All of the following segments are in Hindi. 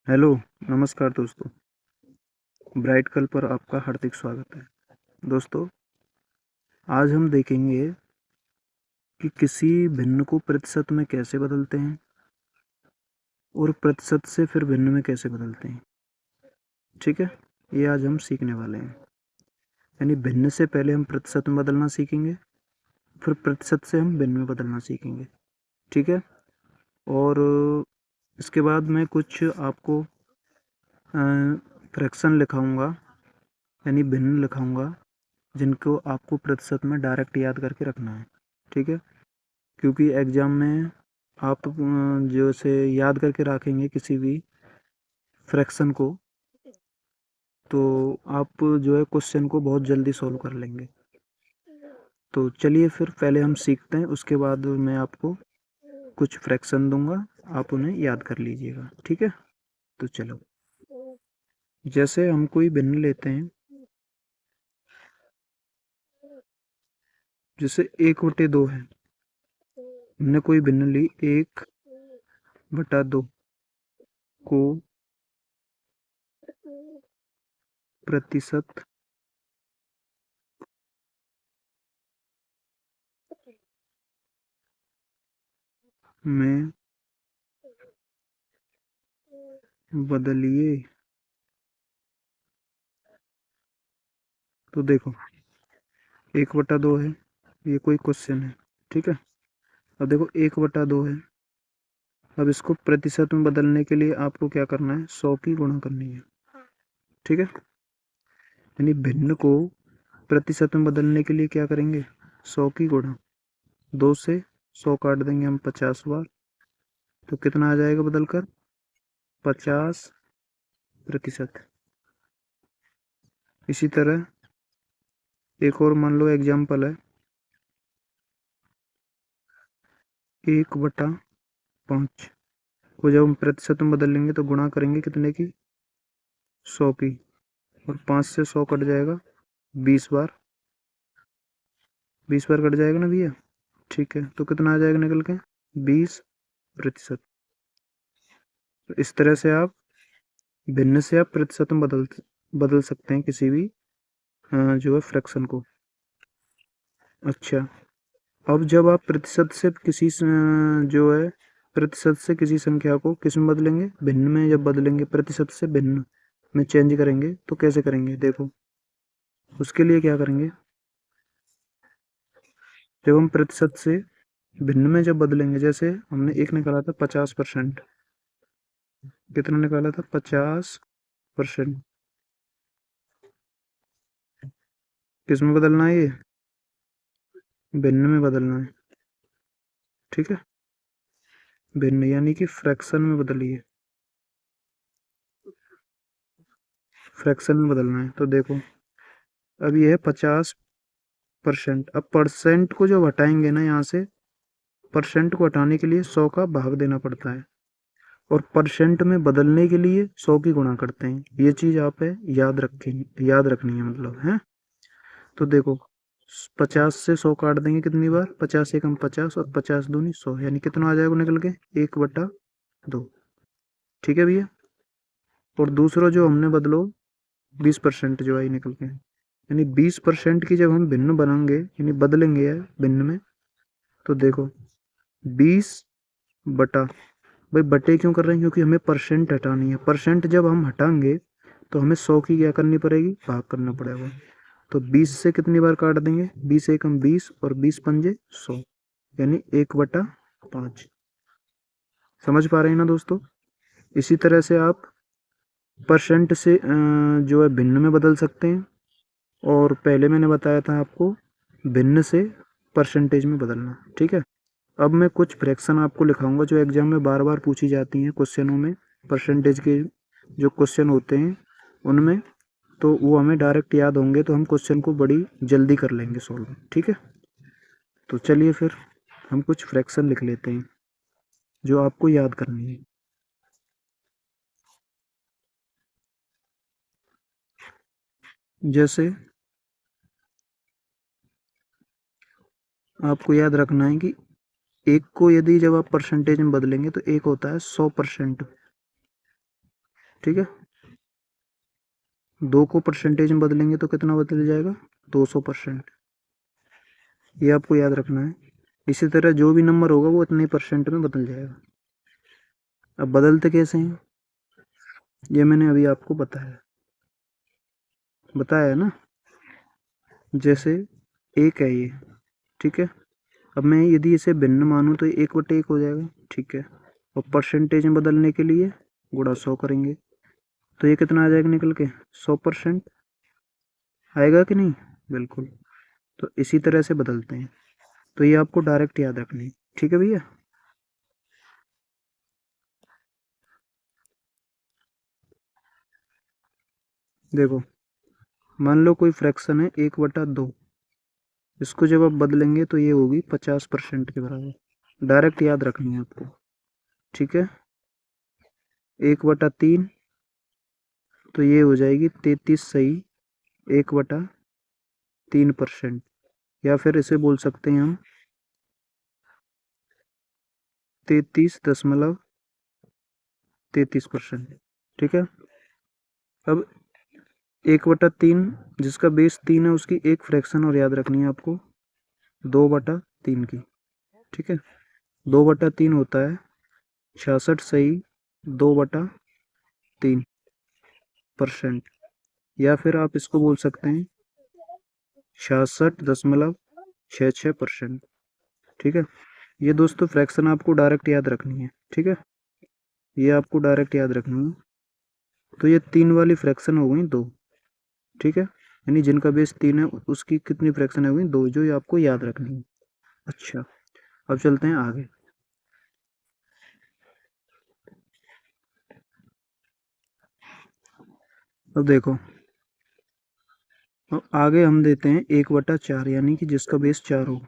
हेलो, नमस्कार दोस्तों। ब्राइट कल पर आपका हार्दिक स्वागत है। दोस्तों, आज हम देखेंगे कि किसी भिन्न को प्रतिशत में कैसे बदलते हैं और प्रतिशत से फिर भिन्न में कैसे बदलते हैं। ठीक है, ये आज हम सीखने वाले हैं। यानी भिन्न से पहले हम प्रतिशत में बदलना सीखेंगे, फिर प्रतिशत से हम भिन्न में बदलना सीखेंगे। ठीक है, और इसके बाद मैं कुछ आपको फ्रैक्शन लिखाऊंगा, यानी भिन्न लिखाऊंगा, जिनको आपको प्रतिशत में डायरेक्ट याद करके रखना है। ठीक है, क्योंकि एग्ज़ाम में आप जो से याद करके रखेंगे किसी भी फ्रैक्शन को, तो आप जो है क्वेश्चन को बहुत जल्दी सॉल्व कर लेंगे। तो चलिए फिर पहले हम सीखते हैं, उसके बाद मैं आपको कुछ फ्रैक्शन दूंगा, आप उन्हें याद कर लीजिएगा। ठीक है, तो चलो, जैसे हम कोई भिन्न लेते हैं, जैसे 1/2 है। हमने कोई भिन्न ली 1/2 को प्रतिशत में बदलिए। तो देखो, 1/2 है, ये कोई क्वेश्चन है। ठीक है, अब देखो 1/2 है। अब इसको प्रतिशत में बदलने के लिए आपको क्या करना है, 100 की गुणा करनी है। ठीक है, यानी भिन्न को प्रतिशत में बदलने के लिए क्या करेंगे, 100 की गुणा। 2 से 100 काट देंगे हम 50 बार, तो कितना आ जाएगा बदलकर, 50%। इसी तरह एक और मान लो एग्जाम्पल है, 1/5 को जब हम प्रतिशत में बदल लेंगे तो गुणा करेंगे कितने की, 100 की, और 5 से 100 कट जाएगा 20 बार। 20 बार कट जाएगा ना भैया। ठीक है, तो कितना आ जाएगा निकल के, 20%। तो इस तरह से आप भिन्न से आप प्रतिशत में बदल सकते हैं किसी भी जो है फ्रैक्शन को। अच्छा, अब जब आप प्रतिशत से किसी जो है प्रतिशत से किसी संख्या को किस में बदलेंगे, भिन्न में जब बदलेंगे, प्रतिशत से भिन्न में चेंज करेंगे, तो कैसे करेंगे देखो। उसके लिए क्या करेंगे, जब हम प्रतिशत से भिन्न में जब बदलेंगे, जैसे हमने एक निकाला था 50%, कितना निकाला था, 50%। किस में बदलना है, ये भिन्न में बदलना है। ठीक है, भिन्न यानी कि फ्रैक्शन में बदलिए, फ्रैक्शन में बदलना है। तो देखो, अब ये है 50%। अब परसेंट को जब हटाएंगे ना यहाँ से, परसेंट को हटाने के लिए 100 का भाग देना पड़ता है, और परसेंट में बदलने के लिए 100 की गुणा करते हैं। ये चीज आप है याद रखनी है, मतलब है। तो देखो, 50 से 100 काट देंगे कितनी बार, 50 एकम 50 और 50 दूनी 100, यानी कितना आ जाएगा निकल के, 1/2। ठीक है भैया, और दूसरा जो हमने बदलो 20% जो आई निकल के, यानी 20% की जब हम भिन्न बनाएंगे, यानी बदलेंगे भिन्न में, तो देखो 20 बटा, भाई बटे क्यों कर रहे हैं, क्योंकि हमें परसेंट हटानी है। परसेंट जब हम हटाएंगे तो हमें 100 की क्या करनी पड़ेगी, भाग करना पड़ेगा। तो 20 से कितनी बार काट देंगे, 20 एकम 20 और 20 पंजे 100, यानी 1/5। समझ पा रहे हैं ना दोस्तों। इसी तरह से आप परसेंट से जो है भिन्न में बदल सकते हैं, और पहले मैंने बताया था आपको भिन्न से परसेंटेज में बदलना। ठीक है, अब मैं कुछ फ्रैक्शन आपको लिखाऊंगा जो एग्जाम में बार बार पूछी जाती हैं क्वेश्चनों में, परसेंटेज के जो क्वेश्चन होते हैं उनमें, तो वो हमें डायरेक्ट याद होंगे, तो हम क्वेश्चन को बड़ी जल्दी कर लेंगे सॉल्व। ठीक है, तो चलिए फिर हम कुछ फ्रैक्शन लिख लेते हैं जो आपको याद करनी है। जैसे आपको याद रखना है कि एक को यदि जब आप परसेंटेज में बदलेंगे तो एक होता है 100%, ठीक है, 2 को परसेंटेज में बदलेंगे तो कितना बदल जाएगा, 200%। ये आपको याद रखना है। इसी तरह जो भी नंबर होगा वो इतने परसेंट में बदल जाएगा। अब बदलते कैसे हैं, ये मैंने अभी आपको बताया है ना। जैसे एक है ये, ठीक है, अब मैं यदि इसे भिन्न मानूं तो 1/1 हो जाएगा, ठीक है, और परसेंटेज में बदलने के लिए गुणा 100 करेंगे तो ये कितना आ जाएगा निकल के, 100% आएगा कि नहीं, बिल्कुल। तो इसी तरह से बदलते हैं, तो ये आपको डायरेक्ट याद रखनी है, ठीक है भैया। देखो, मान लो कोई फ्रैक्शन है 1/2, इसको जब आप बदलेंगे तो ये होगी 50% के बराबर, डायरेक्ट याद रखनी है आपको, ठीक है। 1/3 तो ये हो जाएगी 33 सही 1/3%, या फिर इसे बोल सकते हैं हम 33.33%, ठीक है। अब 1/3 जिसका बेस 3 है उसकी एक फ्रैक्शन और याद रखनी है आपको, 2/3 की, ठीक है। 2/3 होता है 66 सही 2/3%, या फिर आप इसको बोल सकते हैं 66.66%, ठीक है। ये दोस्तों फ्रैक्शन आपको डायरेक्ट याद रखनी है, ठीक है, ये आपको डायरेक्ट याद रखनी है। तो ये 3 वाली फ्रैक्शन हो गई 2, ठीक है, यानी जिनका बेस 3 है उसकी कितनी फ्रैक्शन हो गई 2, जो ये आपको याद रखनी है। अच्छा, अब चलते हैं आगे। अब देखो, अब आगे हम देते हैं 1/4, यानी कि जिसका बेस 4 हो,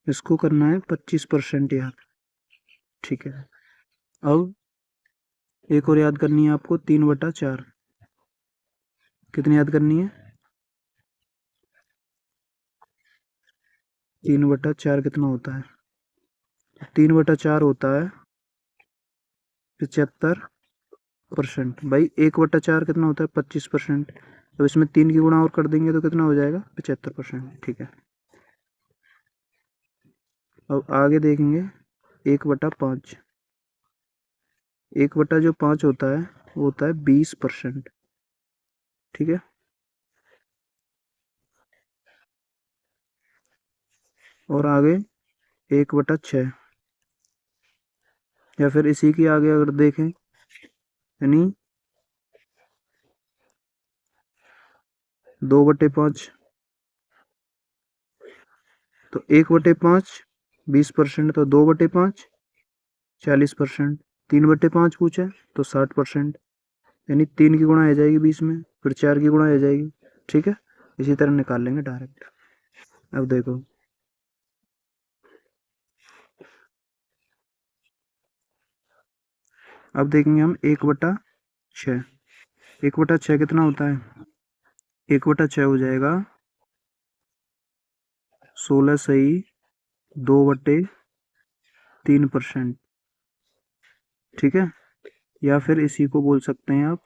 इसको करना है 25% याद, ठीक है। अब एक और याद करनी है आपको 3/4, कितनी याद करनी है, 3/4 कितना होता है, 3/4 होता है 75%। भाई 1/4 कितना होता है 25%, अब इसमें 3 की गुणा और कर देंगे तो कितना हो जाएगा 75%, ठीक है। अब आगे देखेंगे 1/5, 1/5 होता है वो होता है 20%, ठीक है। और आगे 1/6, या फिर इसी के आगे अगर देखें, यानी 2/5, तो 1/5 20%, तो 2/5 40%, 3/5 पूछा तो 60%, यानी 3 की गुणा आ जाएगी 20 में, फिर 4 की गुणा आ जाएगी, ठीक है। इसी तरह निकाल लेंगे डायरेक्ट। अब देखो, अब देखेंगे हम 1/6, 1/6 कितना होता है, 1/6 हो जाएगा 16 सही 2/3%, ठीक है, या फिर इसी को बोल सकते हैं आप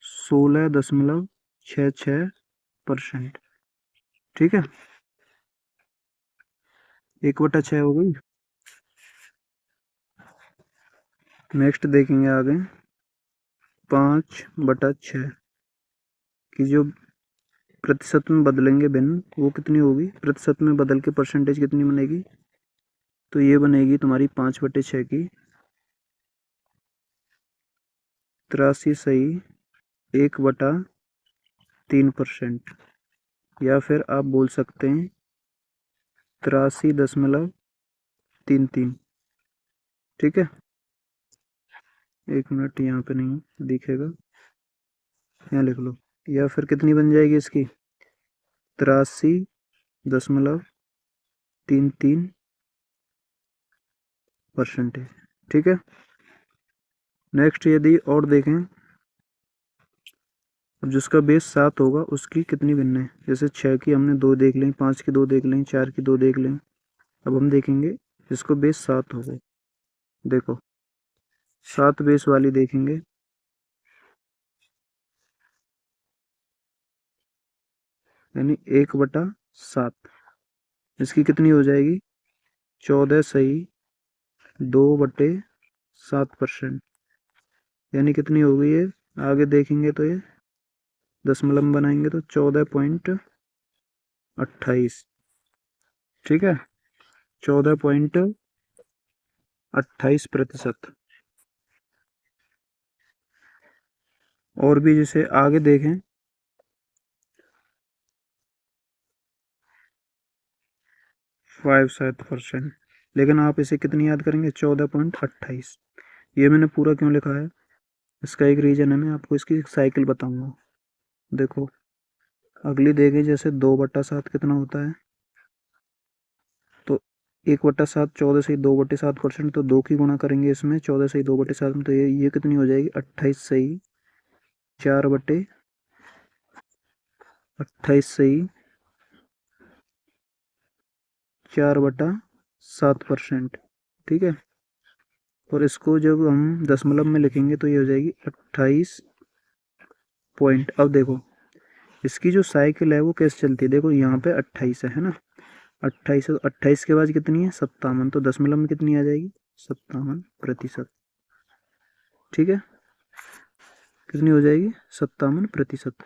16.66%, ठीक है। 1/6 हो गई। नेक्स्ट देखेंगे आगे 5/6 की जो प्रतिशत में बदलेंगे भिन्न, वो कितनी होगी, प्रतिशत में बदल के परसेंटेज कितनी बनेगी, तो ये बनेगी तुम्हारी 5/6 की 83 सही 1/3%, या फिर आप बोल सकते हैं 83.33, ठीक है। 1 मिनट, यहाँ पे नहीं दिखेगा, यहाँ लिख लो, या फिर कितनी बन जाएगी इसकी 83.33%, ठीक है। नेक्स्ट यदि और देखें, अब जिसका बेस 7 होगा उसकी कितनी भिन्न है, जैसे 6 की हमने 2 देख लें, 5 की 2 देख लें, 4 की 2 देख लें। अब हम देखेंगे इसको बेस 7 हो गए। देखो 7 बेस वाली देखेंगे, यानी 1/7, इसकी कितनी हो जाएगी 14 सही 2/7%, यानी कितनी हो गई है। आगे देखेंगे तो ये दशमलव में बनाएंगे तो 14.28, ठीक है, 14.28%। और भी जैसे आगे देखें 5% लेकिन आप इसे कितनी याद करेंगे 14.28। ये मैंने पूरा क्यों लिखा है, इसका एक रीज़न है, मैं आपको इसकी एक साइकिल बताऊंगा। देखो अगली देखें, जैसे 2/7 कितना होता है, तो 1/7 14 से 2/7%, तो 2 की गुणा करेंगे इसमें 14 से 2/7 में, तो ये कितनी हो जाएगी 28 सही 4/7%, ठीक है। और इसको जब हम दशमलव में लिखेंगे तो ये हो जाएगी 28 पॉइंट। अब देखो इसकी जो साइकिल है वो कैसे चलती है, देखो यहाँ पे 28 है ना, 28 है, तो 28 के बाद कितनी है 57, तो दशमलव में कितनी आ जाएगी 57%, ठीक है, कितनी हो जाएगी 57%।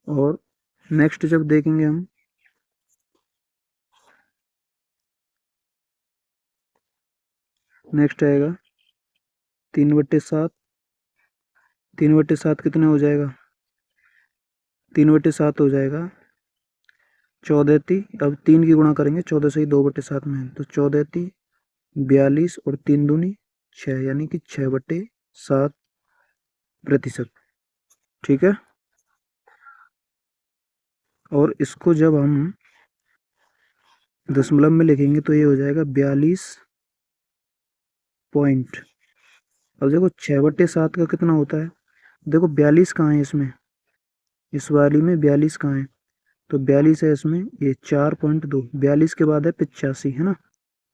और नेक्स्ट जब देखेंगे हम, नेक्स्ट आएगा 3/7, 3/7 कितने हो जाएगा, 3/7 हो जाएगा 14 अब 3 की गुणा करेंगे 14 से ही 2/7 में, तो 14 42 और 3 दूनी 6, यानी कि 6/7%, ठीक है। और इसको जब हम दशमलव में लिखेंगे तो ये हो जाएगा 42 पॉइंट। अब देखो 6/7 का कितना होता है, देखो 42 कहाँ है इसमें, इस वाली में 42 कहाँ है, तो 42 है इसमें, ये 4.2, 42 के बाद है 85 है ना,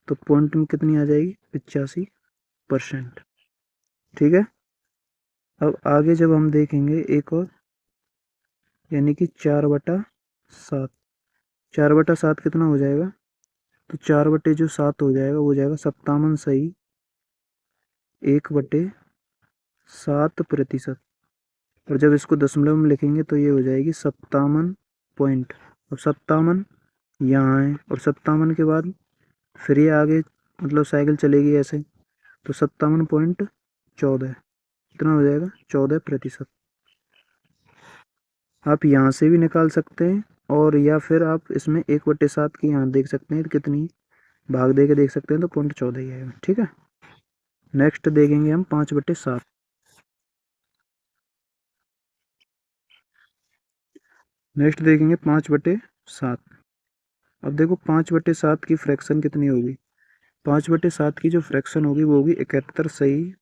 तो पॉइंट में कितनी आ जाएगी 85%, ठीक है। अब आगे जब हम देखेंगे एक और, यानी कि 4/7, 4/7 कितना हो जाएगा, तो 4/7 हो जाएगा, वो हो जाएगा 57 सही 1/7%। और जब इसको दशमलव में लिखेंगे तो ये हो जाएगी 57 पॉइंट। अब 57 यहाँ है, और 57 के बाद फिर ये आगे मतलब साइकिल चलेगी ऐसे, तो 57.14 कितना हो जाएगा 14%। आप यहाँ से भी निकाल सकते हैं, और या फिर आप इसमें 1/7 की यहाँ देख सकते हैं कितनी, भाग दे के देख सकते हैं, तो 0.14 ही आएगा, ठीक है। नेक्स्ट देखेंगे हम 5/7। नेक्स्ट देखेंगे 5/7। अब देखो 5/7 की फ्रैक्शन कितनी होगी, 5/7 की जो फ्रैक्शन होगी वो होगी 71 सही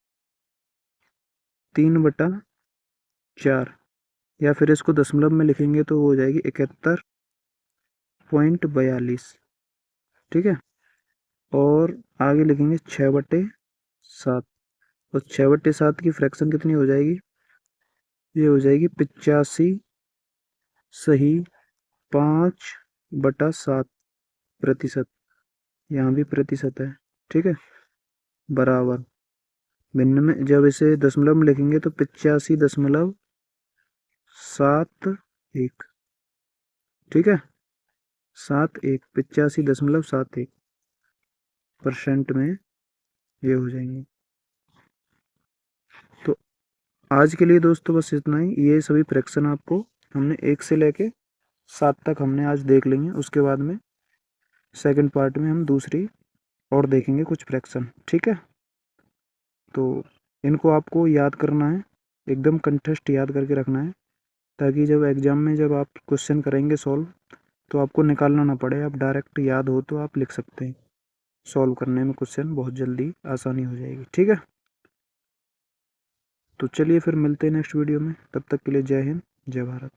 3/4, या फिर इसको दशमलव में लिखेंगे तो हो जाएगी 71.42, ठीक है। और आगे लिखेंगे 6/7, और 6/7 की फ्रैक्शन कितनी हो जाएगी, ये हो जाएगी 85 सही 5/7%, यहाँ भी प्रतिशत है, ठीक है, बराबर भिन्न में जब इसे दशमलव में लिखेंगे तो 85.71, ठीक है, 85.71% में ये हो जाएंगे। तो आज के लिए दोस्तों बस इतना ही, ये सभी फ्रैक्शन आपको हमने 1 से लेके 7 तक हमने आज देख लेंगे, उसके बाद में सेकंड पार्ट में हम दूसरी और देखेंगे कुछ फ्रैक्शन, ठीक है। तो इनको आपको याद करना है, एकदम कंठस्थ याद करके रखना है, ताकि जब एग्ज़ाम में जब आप क्वेश्चन करेंगे सॉल्व, तो आपको निकालना ना पड़े, आप डायरेक्ट याद हो तो आप लिख सकते हैं, सॉल्व करने में क्वेश्चन बहुत जल्दी आसानी हो जाएगी, ठीक है। तो चलिए फिर मिलते हैं नेक्स्ट वीडियो में, तब तक के लिए जय हिंद जय भारत।